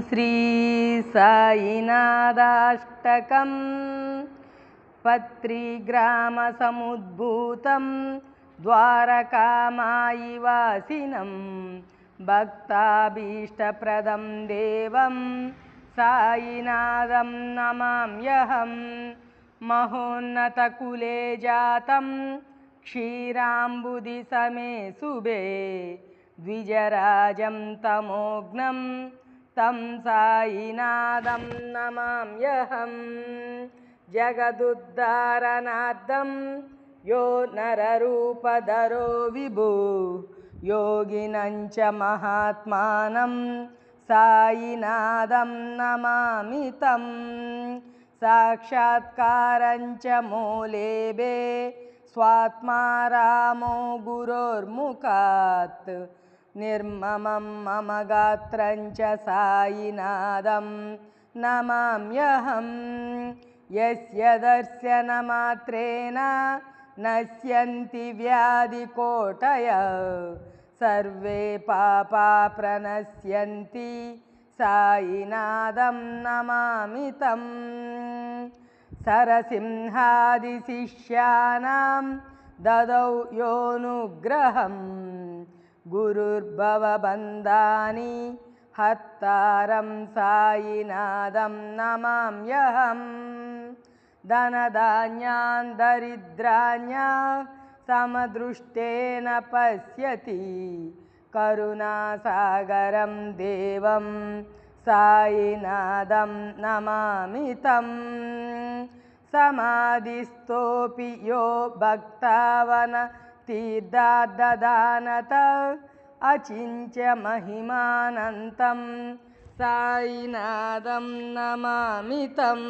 श्री साईनाथाष्टकं पत्रिग्रामसमुद्भूतं द्वारकामायिवासिनं भक्ताभीष्टप्रदं देवं साईनाथं नमाम्यहं। महोन्नतकुले जातं क्षीराम्बुधिसमे शुभे द्विजराजं तमोघ्नं तं साईनाथं नमाम्यहं। जगदुद्धारणार्थं यो नररूपधरो विभु योगिनं च महात्मानं साईनाथं नमामि तं। साक्षात्कारं च मूलेभे स्वात्मा रामो गुरोर्मुखात् निर्ममं मम गात्रं च साईनाथं नमाम्यहं। यस्य दर्शनमात्रेण नश्यन्ति व्याधिकोटयः सर्वे पापा प्रणश्यन्ति साईनाथं नमामि तं। सरसिंहादिशिष्याणां ददौ योऽनुग्रहं गुरुर्भवबन्धानि हत्तारं साईनाथं नमाम्यहं। धनधान्यान् दरिद्राण्य समदृष्टेन पश्यति करुणासागरं देवं साईनाथं नमामि तं। समाधिस्थोऽपि यो भक्तावनतीर्थार्धदानत अचिन्त्य महिमानन्तं साईनाथं नमामि तं।